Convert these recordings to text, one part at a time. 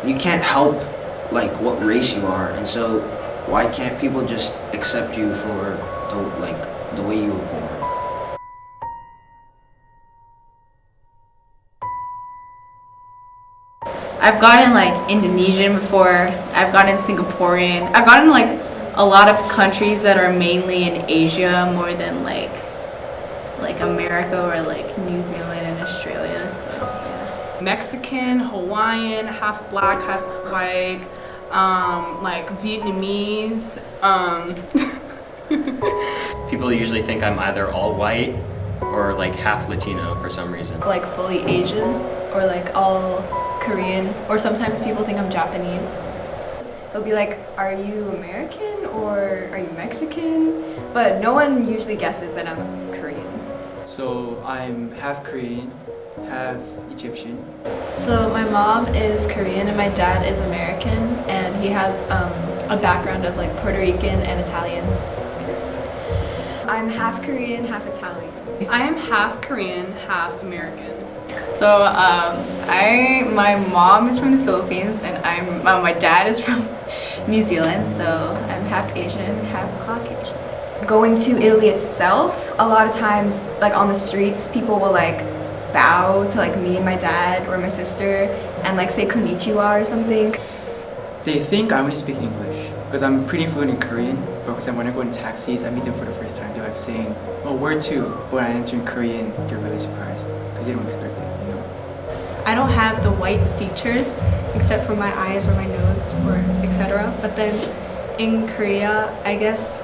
you can't help like what race you are, and so why can't people just accept you for the way you were born? I've gotten like Indonesian before, I've gotten Singaporean, I've gotten like a lot of countries that are mainly in Asia more than like America or like New Zealand and Australia, so yeah. Mexican, Hawaiian, half black, half white, like Vietnamese. People usually think I'm either all white or like half Latino for some reason. Like fully Asian or like all Korean, or sometimes people think I'm Japanese. They'll be like, are you American or are you Mexican? But no one usually guesses that I'm Korean. So I'm half Korean, half Egyptian. So my mom is Korean and my dad is American, and he has a background of like Puerto Rican and Italian. I'm half Korean, half Italian. I am half Korean, half American. So my mom is from the Philippines and my dad is from New Zealand, so I'm half Asian, half Caucasian. Going to Italy itself, a lot of times like on the streets, people will like bow to like me and my dad or my sister and like say konnichiwa or something. They think I only speak English because I'm pretty fluent in Korean, but because when I go in taxis, I meet them for the first time. They're like saying, "Oh, where to?" But when I answer in Korean, they're really surprised because they don't expect it, you know. I don't have the white features except for my eyes or my nose or etc. But then in Korea, I guess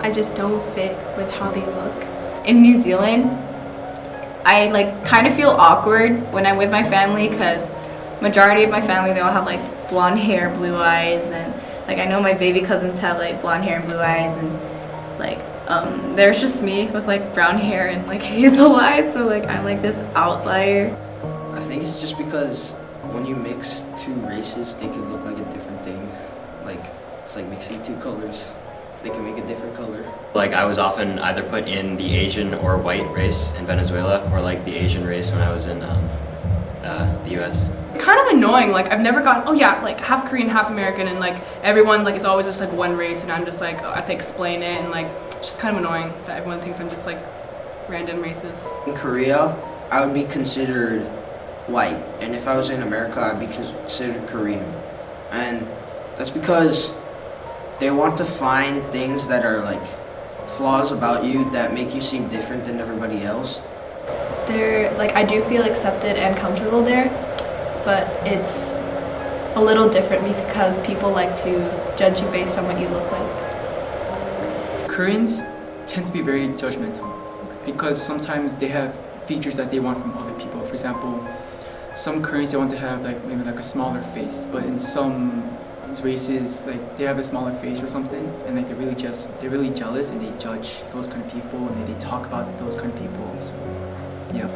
I just don't fit with how they look. In New Zealand, I like kind of feel awkward when I'm with my family because majority of my family, they all have like blonde hair, blue eyes, and like I know my baby cousins have like blonde hair and blue eyes, and like there's just me with like brown hair and like hazel eyes, so like I'm like this outlier. I think it's just because when you mix two races, they can look like a different thing. Like it's like mixing two colors. They can make a different color. Like I was often either put in the Asian or white race in Venezuela, or like the Asian race when I was in the US. Kind of annoying, like I've never gone, oh yeah, like half Korean, half American, and like everyone like it's always just like one race, and I'm just like, I have to explain it, and like it's just kind of annoying that everyone thinks I'm just like random races. In Korea, I would be considered white, and if I was in America, I'd be considered Korean. And that's because they want to find things that are like flaws about you that make you seem different than everybody else. They're like, I do feel accepted and comfortable there, but it's a little different because people like to judge you based on what you look like. Koreans tend to be very judgmental because sometimes they have features that they want from other people. For example, some Koreans, they want to have like maybe like a smaller face, but in some races, like they have a smaller face or something, and like they're really jealous, and they judge those kind of people, and they talk about those kind of people. So yeah,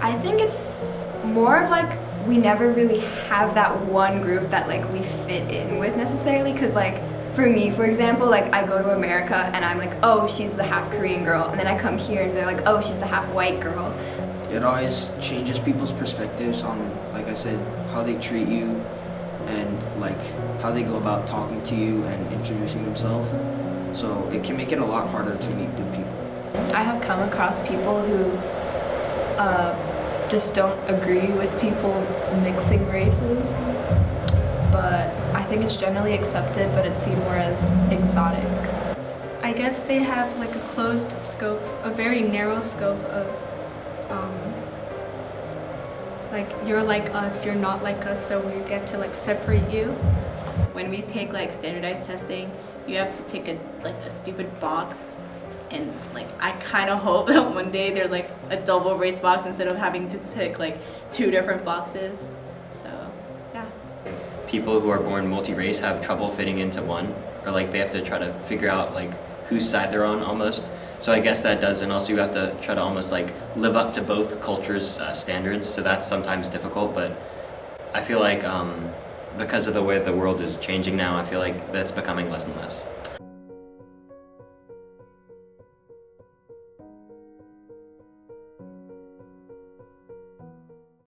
I think it's more of like we never really have that one group that like we fit in with necessarily, because like for me, for example, like I go to America and I'm like, oh, she's the half Korean girl, and then I come here and they're like, oh, she's the half white girl. It always changes people's perspectives on, like I said, how they treat you and like how they go about talking to you and introducing themselves. So it can make it a lot harder to meet new people. I have come across people who just don't agree with people mixing races, but I think it's generally accepted, but it's seen more as exotic. I guess they have like a closed scope, a very narrow scope of like you're like us, you're not like us, so we get to like separate you. When we take like standardized testing, you have to take a stupid box, and like I kind of hope that one day there's like a double race box instead of having to take like two different boxes. So yeah. People who are born multi-race have trouble fitting into one, or like they have to try to figure out like whose side they're on almost. So I guess that does, and also you have to try to almost like live up to both cultures' standards, so that's sometimes difficult, but I feel like because of the way the world is changing now, I feel like that's becoming less and less.